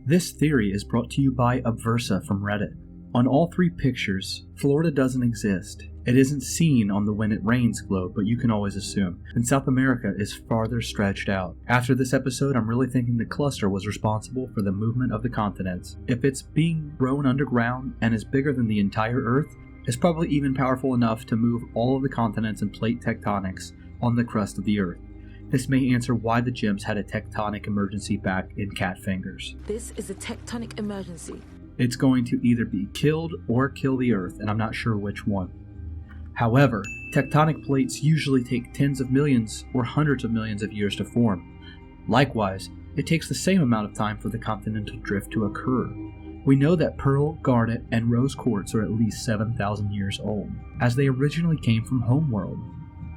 This theory is brought to you by Obversa from Reddit. On all three pictures, Florida doesn't exist. It isn't seen on the when it rains globe, but you can always assume. And South America is farther stretched out. After this episode, I'm really thinking the cluster was responsible for the movement of the continents. If it's being grown underground and is bigger than the entire Earth, it's probably even powerful enough to move all of the continents and plate tectonics on the crust of the Earth. This may answer why the gems had a tectonic emergency back in cat fingers. This is a tectonic emergency. It's going to either be killed or kill the Earth, and I'm not sure which one. However, tectonic plates usually take tens of millions or hundreds of millions of years to form. Likewise, it takes the same amount of time for the continental drift to occur. We know that pearl, garnet, and rose quartz are at least 7,000 years old, as they originally came from Homeworld.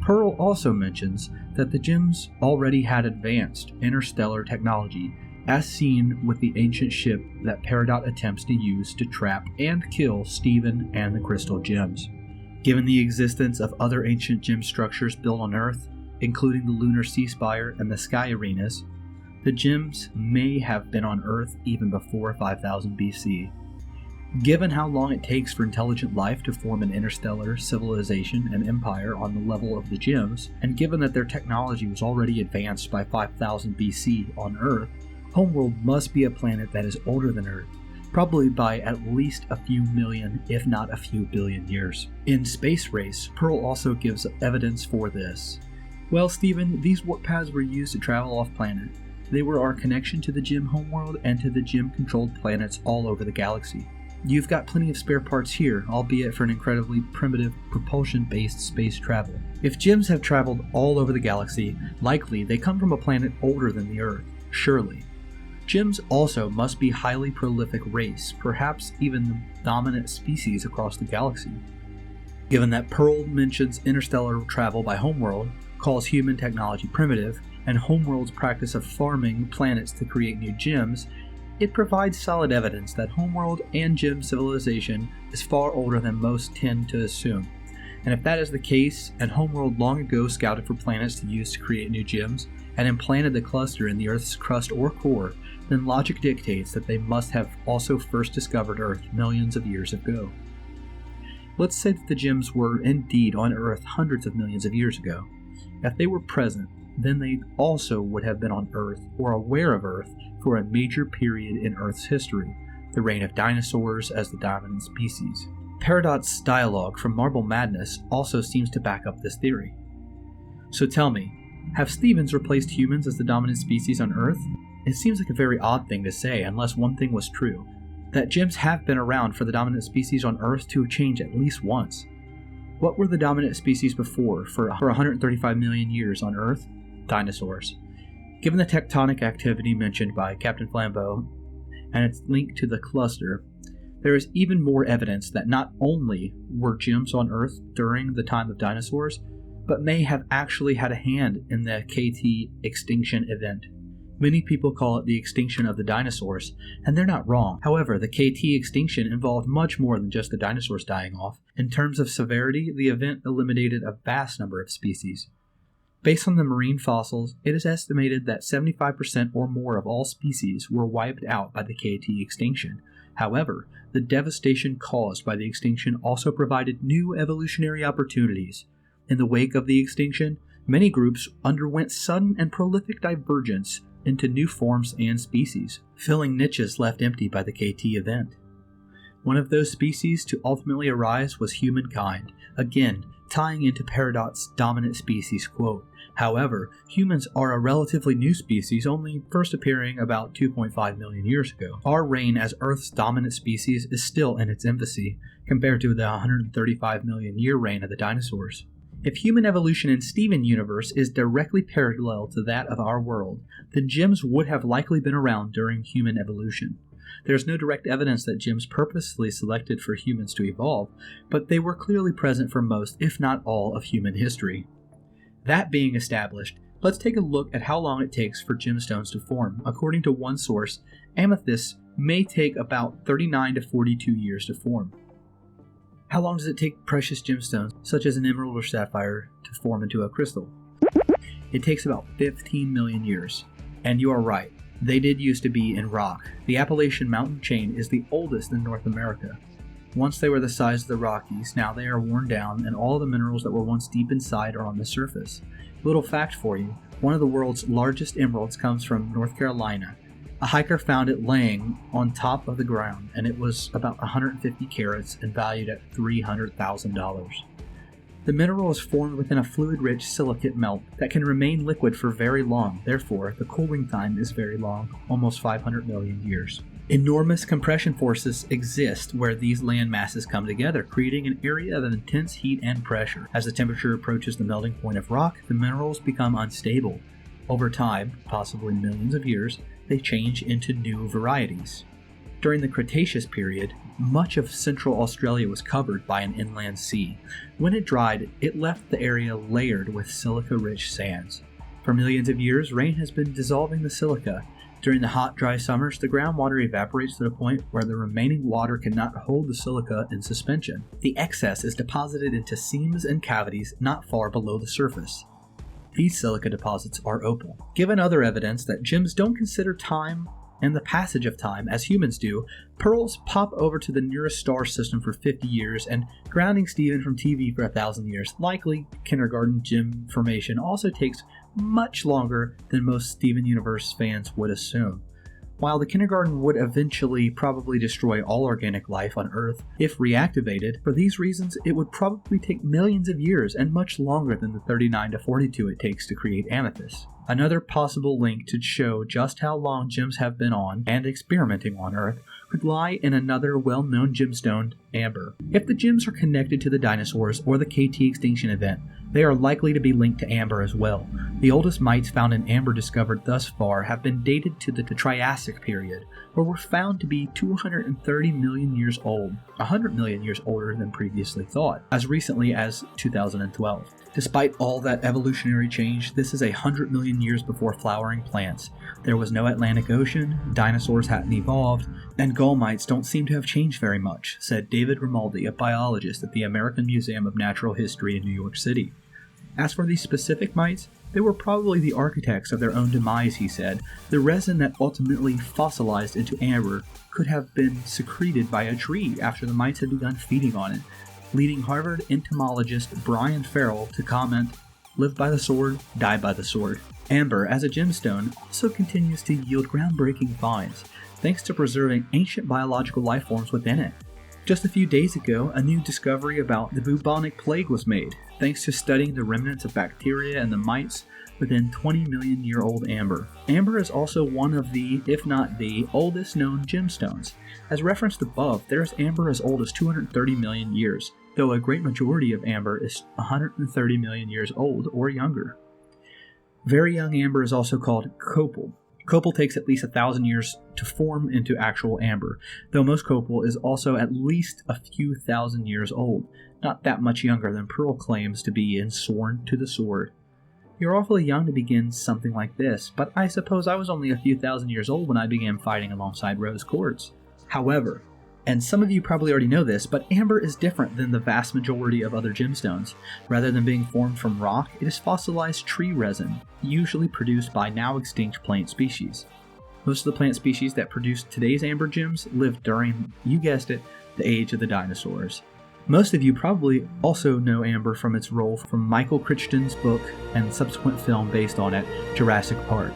Pearl also mentions that the gems already had advanced interstellar technology, as seen with the ancient ship that Peridot attempts to use to trap and kill Stephen and the crystal gems. Given the existence of other ancient gem structures built on Earth, including the lunar sea spire and the sky arenas, the gems may have been on Earth even before 5000 BC. Given how long it takes for intelligent life to form an interstellar civilization and empire on the level of the gems, and given that their technology was already advanced by 5000 BC on Earth, Homeworld must be a planet that is older than Earth, probably by at least a few million, if not a few billion years. In Space Race, Pearl also gives evidence for this. Well, Stephen, these warp paths were used to travel off-planet. They were our connection to the gem Homeworld and to the gem-controlled planets all over the galaxy. You've got plenty of spare parts here, albeit for an incredibly primitive, propulsion-based space travel. If gems have traveled all over the galaxy, likely they come from a planet older than the Earth, surely. Gems also must be a highly prolific race, perhaps even the dominant species across the galaxy. Given that Pearl mentions interstellar travel by Homeworld, calls human technology primitive, and Homeworld's practice of farming planets to create new gems, it provides solid evidence that Homeworld and gem civilization is far older than most tend to assume. And if that is the case, and Homeworld long ago scouted for planets to use to create new gems, and implanted the cluster in the Earth's crust or core, then logic dictates that they must have also first discovered Earth millions of years ago. Let's say that the gems were indeed on Earth hundreds of millions of years ago. If they were present, then they also would have been on Earth or aware of Earth for a major period in Earth's history, the reign of dinosaurs as the dominant species. Peridot's dialogue from Marble Madness also seems to back up this theory. So tell me, have Stevens replaced humans as the dominant species on Earth? It seems like a very odd thing to say unless one thing was true, that gems have been around for the dominant species on Earth to change at least once. What were the dominant species before for 135 million years on Earth? Dinosaurs. Given the tectonic activity mentioned by Captain Flambeau and its link to the cluster, there is even more evidence that not only were gems on Earth during the time of dinosaurs, but may have actually had a hand in the KT extinction event. Many people call it the extinction of the dinosaurs, and they're not wrong. However, the KT extinction involved much more than just the dinosaurs dying off. In terms of severity, the event eliminated a vast number of species. Based on the marine fossils, it is estimated that 75% or more of all species were wiped out by the KT extinction. However, the devastation caused by the extinction also provided new evolutionary opportunities. In the wake of the extinction, many groups underwent sudden and prolific divergence into new forms and species, filling niches left empty by the KT event. One of those species to ultimately arise was humankind, again tying into Peridot's dominant species quote. However, humans are a relatively new species, only first appearing about 2.5 million years ago. Our reign as Earth's dominant species is still in its infancy, compared to the 135 million year reign of the dinosaurs. If human evolution in Steven universe is directly parallel to that of our world, then gems would have likely been around during human evolution. There is no direct evidence that gems purposely selected for humans to evolve, but they were clearly present for most, if not all, of human history. That being established, let's take a look at how long it takes for gemstones to form. According to one source, amethysts may take about 39 to 42 years to form. How long does it take precious gemstones, such as an emerald or sapphire, to form into a crystal? It takes about 15 million years. And you are right, They did used to be in rock. The Appalachian mountain chain is the oldest in North America. Once they were the size of the Rockies, now they are worn down and all the minerals that were once deep inside are on the surface. Little fact for you, one of the world's largest emeralds comes from North Carolina. A hiker found it laying on top of the ground, and it was about 150 carats and valued at $300,000. The mineral is formed within a fluid-rich silicate melt that can remain liquid for very long, therefore the cooling time is very long, almost 500 million years. Enormous compression forces exist where these land masses come together, creating an area of intense heat and pressure. As the temperature approaches the melting point of rock, the minerals become unstable. Over time, possibly millions of years, they change into new varieties. During the Cretaceous period, much of central Australia was covered by an inland sea. When it dried, it left the area layered with silica-rich sands. For millions of years, rain has been dissolving the silica. During the hot, dry summers, the groundwater evaporates to the point where the remaining water cannot hold the silica in suspension. The excess is deposited into seams and cavities not far below the surface. These silica deposits are opal. Given other evidence that gems don't consider time and the passage of time as humans do, pearls pop over to the nearest star system for 50 years and grounding Stephen from TV for 1,000 years. Likely, kindergarten gem formation also takes much longer than most Steven Universe fans would assume. While the kindergarten would eventually probably destroy all organic life on Earth if reactivated, for these reasons it would probably take millions of years and much longer than the 39 to 42 it takes to create amethyst. Another possible link to show just how long gems have been on and experimenting on Earth could lie in another well-known gemstone, amber. If the gems are connected to the dinosaurs or the KT extinction event, they are likely to be linked to amber as well. The oldest mites found in amber discovered thus far have been dated to the Triassic period, or were found to be 230 million years old, 100 million years older than previously thought, as recently as 2012. Despite all that evolutionary change, this is 100 million years before flowering plants. There was no Atlantic Ocean, dinosaurs hadn't evolved, and gull mites don't seem to have changed very much, said David Rimaldi, a biologist at the American Museum of Natural History in New York City. As for these specific mites, they were probably the architects of their own demise, he said. The resin that ultimately fossilized into amber could have been secreted by a tree after the mites had begun feeding on it, leading Harvard entomologist Brian Farrell to comment, "Live by the sword, die by the sword." Amber, as a gemstone, also continues to yield groundbreaking finds, thanks to preserving ancient biological life forms within it. Just a few days ago, a new discovery about the bubonic plague was made, thanks to studying the remnants of bacteria and the mites within 20 million year old amber. Amber is also one of the, if not the, oldest known gemstones. As referenced above, there is amber as old as 230 million years, though a great majority of amber is 130 million years old or younger. Very young amber is also called copal. Copal takes at least 1,000 years to form into actual amber, though most copal is also at least a few thousand years old, not that much younger than pearl claims to be in Sworn to the Sword. You're awfully young to begin something like this, but I suppose I was only a few thousand years old when I began fighting alongside rose quartz. However, and some of you probably already know this, but amber is different than the vast majority of other gemstones. Rather than being formed from rock, it is fossilized tree resin, usually produced by now extinct plant species. Most of the plant species that produce today's amber gems lived during, you guessed it, the age of the dinosaurs. Most of you probably also know amber from its role from Michael Crichton's book and subsequent film based on it, Jurassic Park.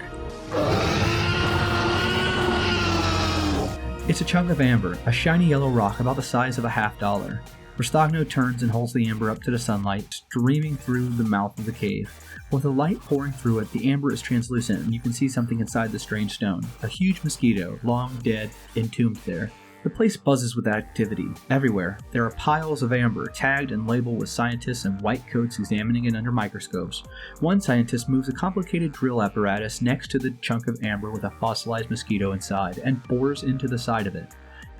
It's a chunk of amber, a shiny yellow rock about the size of a $50. Rostagno turns and holds the amber up to the sunlight, streaming through the mouth of the cave. With the light pouring through it, the amber is translucent and you can see something inside the strange stone. A huge mosquito, long dead, entombed there. The place buzzes with activity. Everywhere, there are piles of amber, tagged and labeled with scientists in white coats examining it under microscopes. One scientist moves a complicated drill apparatus next to the chunk of amber with a fossilized mosquito inside, and bores into the side of it.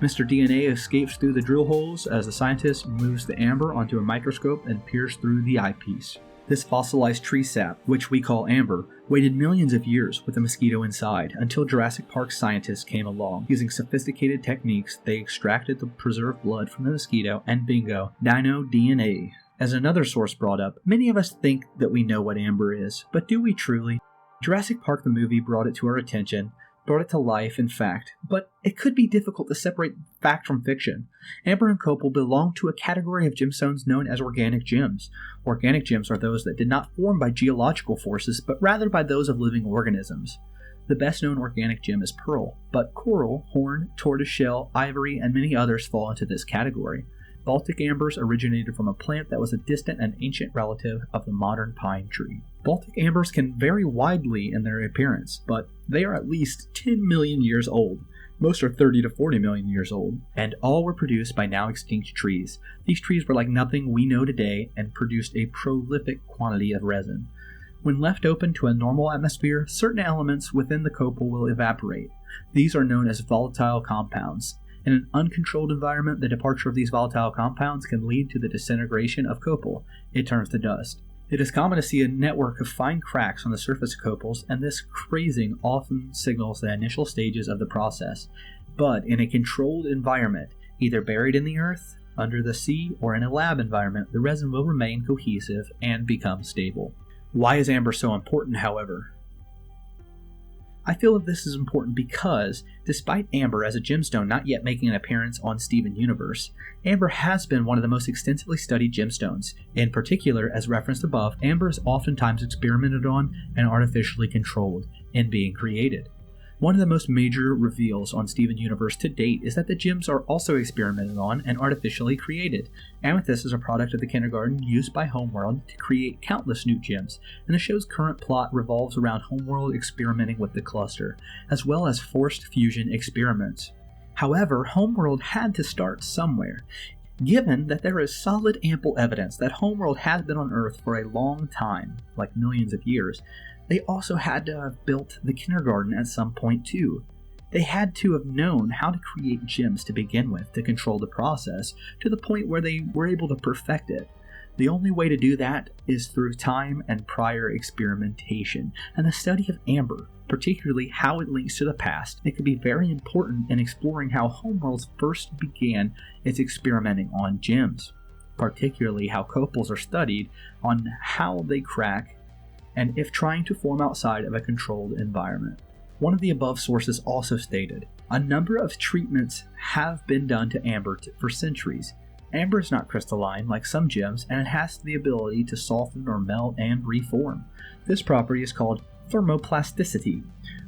Mr. DNA escapes through the drill holes as the scientist moves the amber onto a microscope and peers through the eyepiece. This fossilized tree sap, which we call amber, waited millions of years with a mosquito inside until Jurassic Park scientists came along. Using sophisticated techniques, they extracted the preserved blood from the mosquito and bingo, dino DNA. As another source brought up, many of us think that we know what amber is, but do we truly? Jurassic Park the movie brought it to our attention, brought it to life, in fact, but it could be difficult to separate fact from fiction. Amber and copal belong to a category of gemstones known as organic gems. Organic gems are those that did not form by geological forces, but rather by those of living organisms. The best-known organic gem is pearl, but coral, horn, tortoiseshell, ivory, and many others fall into this category. Baltic ambers originated from a plant that was a distant and ancient relative of the modern pine tree. Baltic ambers can vary widely in their appearance, but they are at least 10 million years old. Most are 30 to 40 million years old, and all were produced by now extinct trees. These trees were like nothing we know today and produced a prolific quantity of resin. When left open to a normal atmosphere, certain elements within the copal will evaporate. These are known as volatile compounds. In an uncontrolled environment, the departure of these volatile compounds can lead to the disintegration of copal. It turns to dust. It is common to see a network of fine cracks on the surface of copals, and this crazing often signals the initial stages of the process. But in a controlled environment, either buried in the earth, under the sea, or in a lab environment, the resin will remain cohesive and become stable. Why is amber so important, however? I feel that this is important because, despite amber as a gemstone not yet making an appearance on Steven Universe, amber has been one of the most extensively studied gemstones. In particular, as referenced above, amber is oftentimes experimented on and artificially controlled in being created. One of the most major reveals on Steven Universe to date is that the gems are also experimented on and artificially created. Amethyst is a product of the kindergarten used by Homeworld to create countless new gems, and the show's current plot revolves around Homeworld experimenting with the cluster, as well as forced fusion experiments. However, Homeworld had to start somewhere. Given that there is solid, ample evidence that Homeworld has been on Earth for a long time, like millions of years, they also had to have built the kindergarten at some point too. They had to have known how to create gems to begin with to control the process to the point where they were able to perfect it. The only way to do that is through time and prior experimentation, and the study of amber, particularly how it links to the past. It could be very important in exploring how Homeworld first began its experimenting on gems, particularly how copals are studied on how they crack and if trying to form outside of a controlled environment. One of the above sources also stated, a number of treatments have been done to amber for centuries. Amber is not crystalline like some gems, and it has the ability to soften or melt and reform. This property is called thermoplasticity.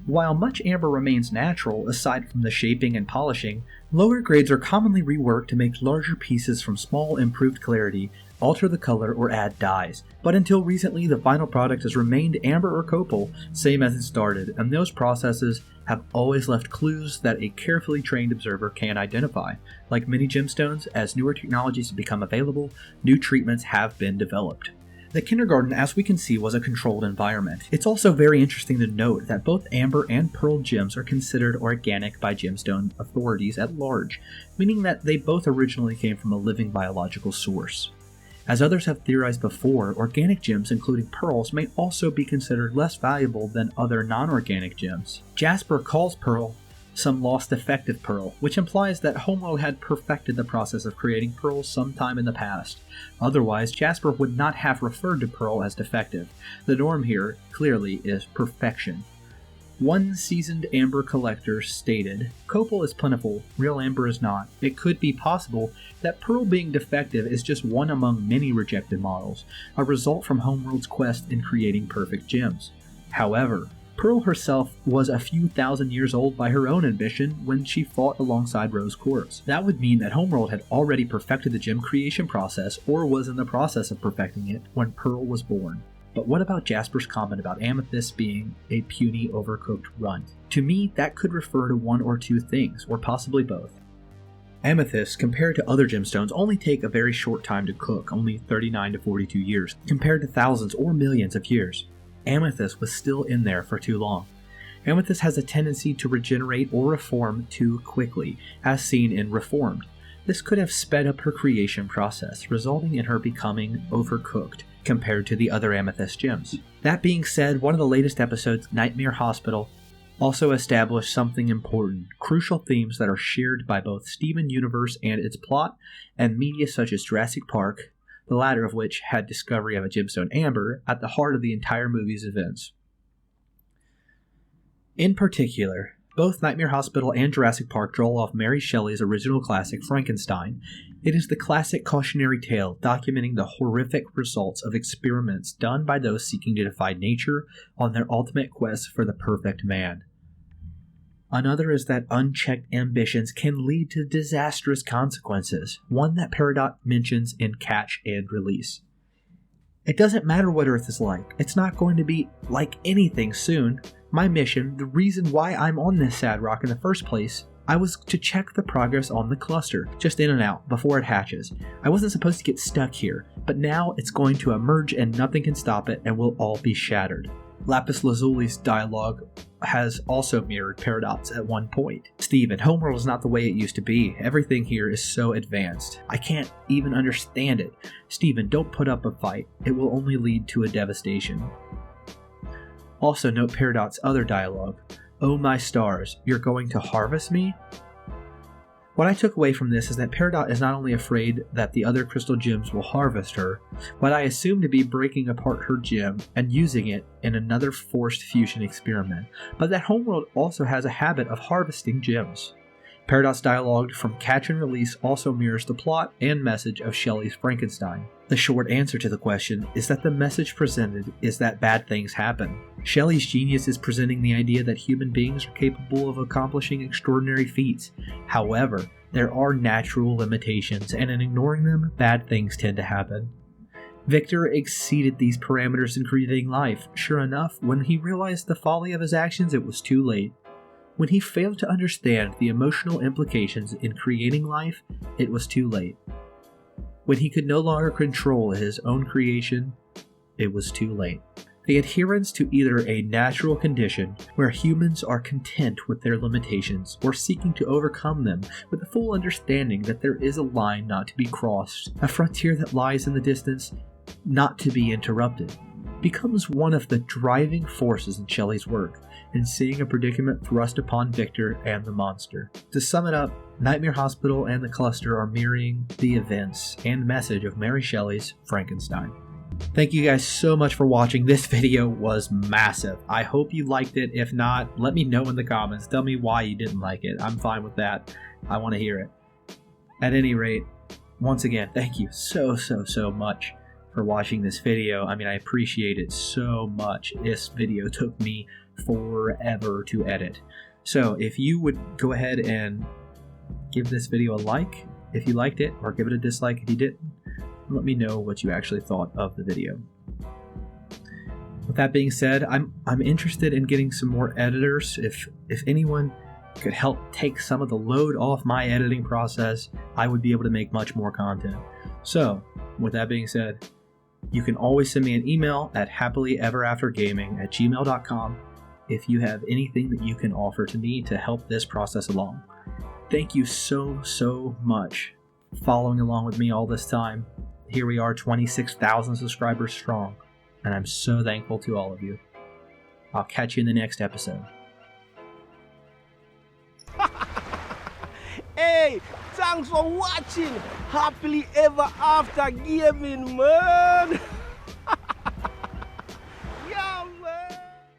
While much amber remains natural, aside from the shaping and polishing, lower grades are commonly reworked to make larger pieces from small improved clarity, alter the color, or add dyes. But until recently, the final product has remained amber or copal, same as it started, and those processes have always left clues that a carefully trained observer can identify. Like many gemstones, as newer technologies have become available, new treatments have been developed. The kindergarten, as we can see, was a controlled environment. It's also very interesting to note that both amber and pearl gems are considered organic by gemstone authorities at large, meaning that they both originally came from a living biological source. As others have theorized before, organic gems, including pearls, may also be considered less valuable than other non-organic gems. Jasper calls pearl some lost defective pearl, which implies that Homeworld had perfected the process of creating pearls sometime in the past. Otherwise, Jasper would not have referred to pearl as defective. The norm here, clearly, is perfection. One seasoned amber collector stated, "Copal is plentiful, real amber is not. It could be possible that pearl being defective is just one among many rejected models, a result from Homeworld's quest in creating perfect gems." However, Pearl herself was a few thousand years old by her own admission when she fought alongside Rose Quartz. That would mean that Homeworld had already perfected the gem creation process or was in the process of perfecting it when Pearl was born. But what about Jasper's comment about Amethyst being a puny, overcooked runt? To me, that could refer to one or two things, or possibly both. Amethysts, compared to other gemstones, only take a very short time to cook, only 39 to 42 years, compared to thousands or millions of years. Amethyst was still in there for too long. Amethyst has a tendency to regenerate or reform too quickly, as seen in Reformed. This could have sped up her creation process, resulting in her becoming overcooked compared to the other amethyst gems. That being said, one of the latest episodes, Nightmare Hospital, also established something important, crucial themes that are shared by both Steven Universe and its plot, and media such as Jurassic Park, the latter of which had discovery of a gemstone amber at the heart of the entire movie's events. In particular, Both Nightmare Hospital and Jurassic Park draw off Mary Shelley's original classic, Frankenstein. It is the classic cautionary tale documenting the horrific results of experiments done by those seeking to defy nature on their ultimate quest for the perfect man. Another is that unchecked ambitions can lead to disastrous consequences, one that Peridot mentions in Catch and Release. It doesn't matter what Earth is like. It's not going to be like anything soon. My mission, the reason why I'm on this sad rock in the first place, I was to check the progress on the cluster, just in and out, before it hatches. I wasn't supposed to get stuck here, but now it's going to emerge and nothing can stop it and we'll all be shattered. Lapis Lazuli's dialogue has also mirrored Peridot's at one point. Steven, Homeworld is not the way it used to be. Everything here is so advanced. I can't even understand it. Steven, don't put up a fight. It will only lead to a devastation. Also note Peridot's other dialogue. Oh my stars, you're going to harvest me? What I took away from this is that Peridot is not only afraid that the other crystal gems will harvest her, what I assume to be breaking apart her gem and using it in another forced fusion experiment, but that Homeworld also has a habit of harvesting gems. Peridot's dialogue from Catch and Release also mirrors the plot and message of Shelley's Frankenstein. The short answer to the question is that the message presented is that bad things happen. Shelley's genius is presenting the idea that human beings are capable of accomplishing extraordinary feats. However, there are natural limitations, and in ignoring them, bad things tend to happen. Victor exceeded these parameters in creating life. Sure enough, when he realized the folly of his actions, it was too late. When he failed to understand the emotional implications in creating life, it was too late. When he could no longer control his own creation, it was too late. The adherence to either a natural condition where humans are content with their limitations or seeking to overcome them with the full understanding that there is a line not to be crossed, a frontier that lies in the distance, not to be interrupted, becomes one of the driving forces in Shelley's work, and seeing a predicament thrust upon Victor and the monster. To sum it up, Nightmare Hospital and the Cluster are mirroring the events and message of Mary Shelley's Frankenstein. Thank you guys so much for watching. This video was massive. I hope you liked it. If not, let me know in the comments. Tell me why you didn't like it. I'm fine with that. I want to hear it. At any rate, once again, thank you so much for watching this video. I mean, I appreciate it so much. This video took me forever to edit. So if you would go ahead and give this video a like if you liked it, or give it a dislike if you didn't. Let me know what you actually thought of the video. With that being said, I'm interested in getting some more editors. If anyone could help take some of the load off my editing process, I would be able to make much more content. So, with that being said, you can always send me an email at happilyeveraftergaming@gmail.com if you have anything that you can offer to me to help this process along. Thank you so much for following along with me all this time. Here we are, 26,000 subscribers strong, and I'm so thankful to all of you. I'll catch you in the next episode. Hey, thanks for watching. Happily ever after gaming, man.